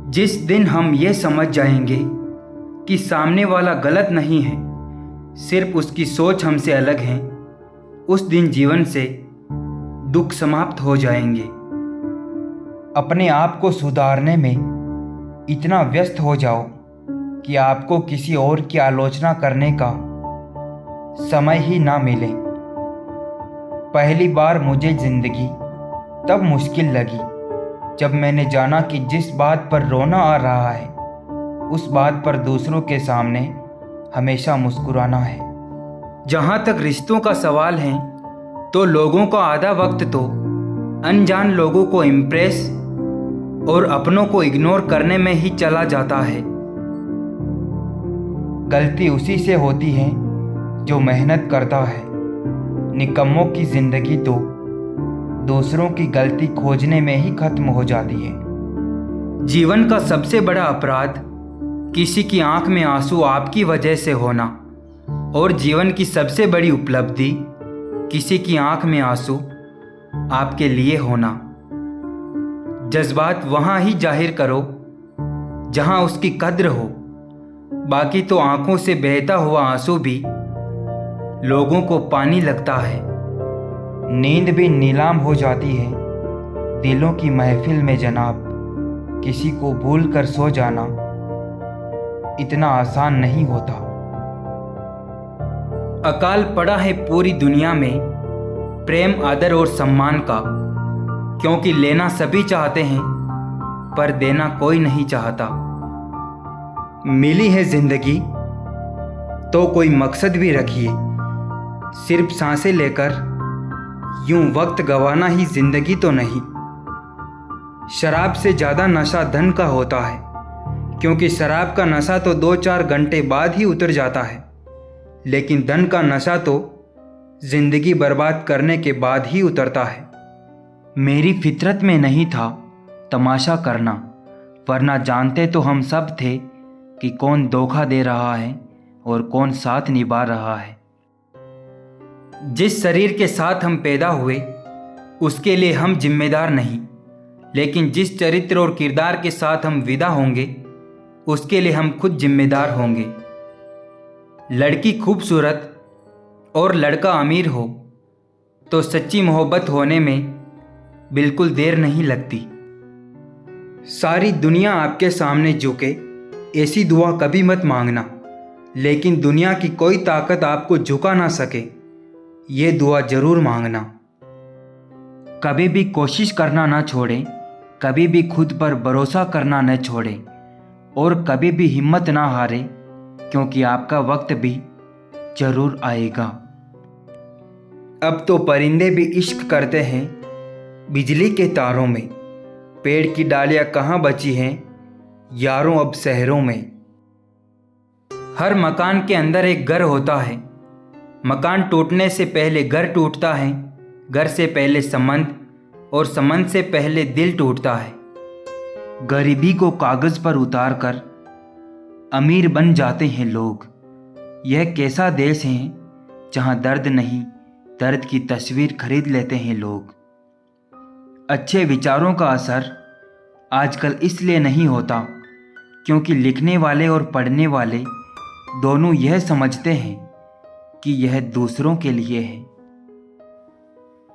जिस दिन हम ये समझ जाएंगे कि सामने वाला गलत नहीं है, सिर्फ उसकी सोच हमसे अलग है, उस दिन जीवन से दुख समाप्त हो जाएंगे। अपने आप को सुधारने में इतना व्यस्त हो जाओ कि आपको किसी और की आलोचना करने का समय ही ना मिले। पहली बार मुझे जिंदगी तब मुश्किल लगी जब मैंने जाना कि जिस बात पर रोना आ रहा है उस बात पर दूसरों के सामने हमेशा मुस्कुराना है। जहाँ तक रिश्तों का सवाल है तो लोगों का आधा वक्त तो अनजान लोगों को इम्प्रेस और अपनों को इग्नोर करने में ही चला जाता है। गलती उसी से होती है जो मेहनत करता है। निकम्मों की जिंदगी तो दूसरों की गलती खोजने में ही खत्म हो जाती है। जीवन का सबसे बड़ा अपराध किसी की आंख में आंसू आपकी वजह से होना, और जीवन की सबसे बड़ी उपलब्धि किसी की आंख में आंसू आपके लिए होना। जज्बात वहाँ ही जाहिर करो जहाँ उसकी कद्र हो, बाकी तो आंखों से बहता हुआ आंसू भी लोगों को पानी लगता है। नींद भी नीलाम हो जाती है दिलों की महफिल में जनाब। किसी को भूल कर सो जाना इतना आसान नहीं होता। अकाल पड़ा है पूरी दुनिया में प्रेम, आदर और सम्मान का, क्योंकि लेना सभी चाहते हैं पर देना कोई नहीं चाहता। मिली है जिंदगी तो कोई मकसद भी रखिए, सिर्फ सांसें लेकर यूं वक्त गंवाना ही जिंदगी तो नहीं। शराब से ज़्यादा नशा धन का होता है, क्योंकि शराब का नशा तो 2-4 घंटे बाद ही उतर जाता है, लेकिन धन का नशा तो जिंदगी बर्बाद करने के बाद ही उतरता है। मेरी फितरत में नहीं था तमाशा करना, वरना जानते तो हम सब थे कि कौन धोखा दे रहा है और कौन साथ निभा रहा है। जिस शरीर के साथ हम पैदा हुए उसके लिए हम जिम्मेदार नहीं, लेकिन जिस चरित्र और किरदार के साथ हम विदा होंगे उसके लिए हम खुद जिम्मेदार होंगे। लड़की खूबसूरत और लड़का अमीर हो तो सच्ची मोहब्बत होने में बिल्कुल देर नहीं लगती। सारी दुनिया आपके सामने झुके ऐसी दुआ कभी मत मांगना, लेकिन दुनिया की कोई ताकत आपको झुका ना सके ये दुआ जरूर मांगना। कभी भी कोशिश करना ना छोड़ें, कभी भी खुद पर भरोसा करना न छोड़ें, और कभी भी हिम्मत ना हारें, क्योंकि आपका वक्त भी जरूर आएगा। अब तो परिंदे भी इश्क करते हैं बिजली के तारों में, पेड़ की डालियां कहाँ बची हैं यारों अब शहरों में। हर मकान के अंदर एक घर होता है, मकान टूटने से पहले घर टूटता है, घर से पहले संबंध और संबंध से पहले दिल टूटता है। गरीबी को कागज पर उतारकर अमीर बन जाते हैं लोग। यह कैसा देश है जहां दर्द नहीं दर्द की तस्वीर खरीद लेते हैं लोग। अच्छे विचारों का असर आजकल इसलिए नहीं होता क्योंकि लिखने वाले और पढ़ने वाले दोनों यह समझते हैं कि यह दूसरों के लिए है।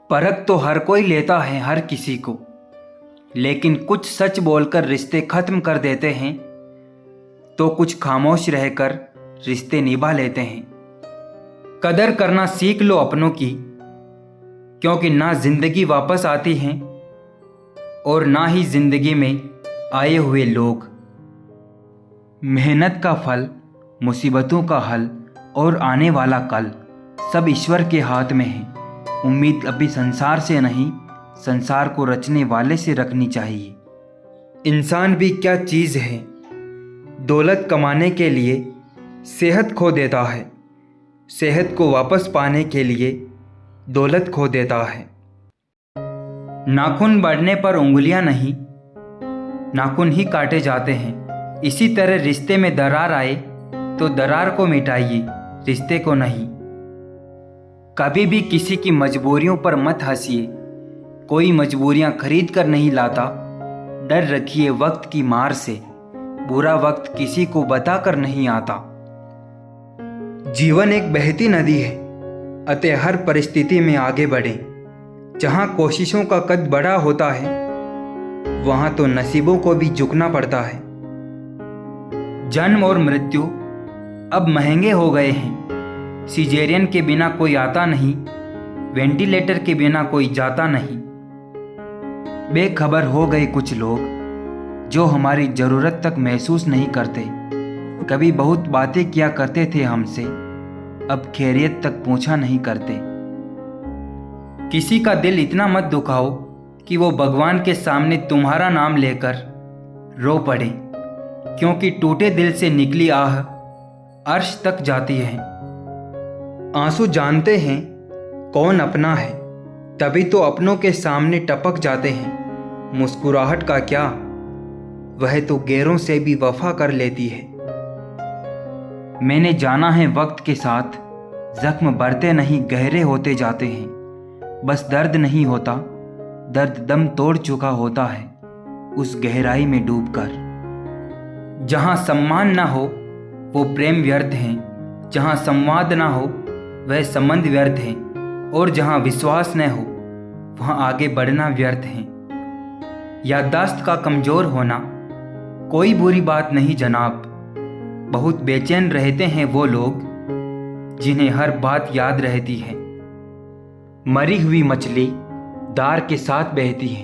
परख तो हर कोई लेता है हर किसी को, लेकिन कुछ सच बोलकर रिश्ते खत्म कर देते हैं तो कुछ खामोश रहकर रिश्ते निभा लेते हैं। कदर करना सीख लो अपनों की, क्योंकि ना जिंदगी वापस आती है और ना ही जिंदगी में आए हुए लोग। मेहनत का फल, मुसीबतों का हल और आने वाला कल सब ईश्वर के हाथ में है। उम्मीद अभी संसार से नहीं, संसार को रचने वाले से रखनी चाहिए। इंसान भी क्या चीज़ है, दौलत कमाने के लिए सेहत खो देता है, सेहत को वापस पाने के लिए दौलत खो देता है। नाखून बढ़ने पर उंगलियां नहीं, नाखून ही काटे जाते हैं। इसी तरह रिश्ते में दरार आए तो दरार को मिटाइए, रिश्ते को नहीं। कभी भी किसी की मजबूरियों पर मत हंसिए, कोई मजबूरियां खरीद कर नहीं लाता, डर रखिए वक्त की मार से, बुरा वक्त किसी को बताकर नहीं आता। जीवन एक बहती नदी है, अतः हर परिस्थिति में आगे बढ़ें। जहाँ कोशिशों का कद बड़ा होता है, वहाँ तो नसीबों को भी झुकना पड़ता है। जन्म और मृत्यु अब महंगे हो गए हैं। सिजेरियन के बिना कोई आता नहीं, वेंटिलेटर के बिना कोई जाता नहीं। बेखबर हो गए कुछ लोग जो हमारी ज़रूरत तक महसूस नहीं करते। कभी बहुत बातें किया करते थे हमसे, अब खैरियत तक पूछा नहीं करते। किसी का दिल इतना मत दुखाओ कि वो भगवान के सामने तुम्हारा नाम लेकर रो पड़े, क्योंकि टूटे दिल से निकली आह अर्श तक जाती है। आंसू जानते हैं कौन अपना है, तभी तो अपनों के सामने टपक जाते हैं। मुस्कुराहट का क्या, वह तो गैरों से भी वफा कर लेती है। मैंने जाना है वक्त के साथ जख्म बढ़ते नहीं गहरे होते जाते हैं। बस दर्द नहीं होता, दर्द दम तोड़ चुका होता है उस गहराई में डूबकर। जहाँ सम्मान ना हो वो प्रेम व्यर्थ है, जहाँ संवाद ना हो वह संबंध व्यर्थ है, और जहाँ विश्वास न हो वहाँ आगे बढ़ना व्यर्थ है। याददाश्त का कमज़ोर होना कोई बुरी बात नहीं जनाब। बहुत बेचैन रहते हैं वो लोग जिन्हें हर बात याद रहती है। मरी हुई मछली दार के साथ बहती है,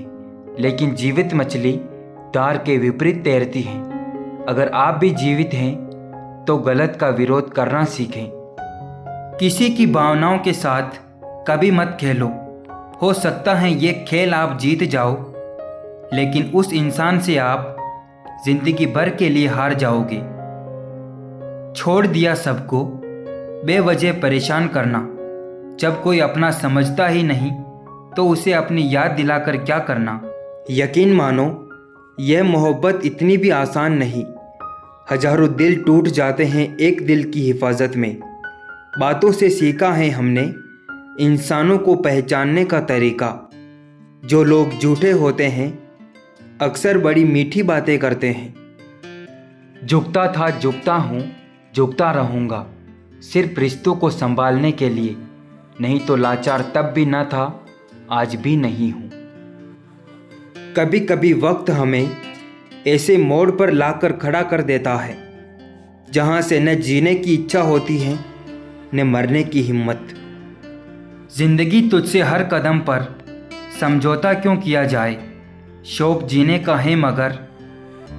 लेकिन जीवित मछली दार के विपरीत तैरती है। अगर आप भी जीवित हैं तो गलत का विरोध करना सीखें। किसी की भावनाओं के साथ कभी मत खेलो। हो सकता है ये खेल आप जीत जाओ, लेकिन उस इंसान से आप जिंदगी भर के लिए हार जाओगे। छोड़ दिया सबको बेवजह परेशान करना। जब कोई अपना समझता ही नहीं तो उसे अपनी याद दिलाकर क्या करना। यकीन मानो यह मोहब्बत इतनी भी आसान नहीं। हजारों दिल टूट जाते हैं एक दिल की हिफाजत में। बातों से सीखा है हमने इंसानों को पहचानने का तरीका। जो लोग झूठे होते हैं अक्सर बड़ी मीठी बातें करते हैं। झुकता था, झुकता हूँ, झुकता रहूँगा, सिर्फ रिश्तों को संभालने के लिए। नहीं तो लाचार तब भी न था, आज भी नहीं हूँ। कभी कभी वक्त हमें ऐसे मोड़ पर लाकर खड़ा कर देता है जहाँ से न जीने की इच्छा होती है न मरने की हिम्मत। जिंदगी तुझसे हर कदम पर समझौता क्यों किया जाए। शौक जीने का है मगर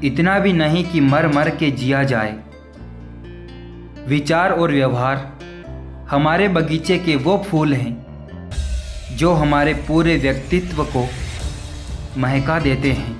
इतना भी नहीं कि मर मर के जिया जाए। विचार और व्यवहार हमारे बगीचे के वो फूल हैं जो हमारे पूरे व्यक्तित्व को महका देते हैं।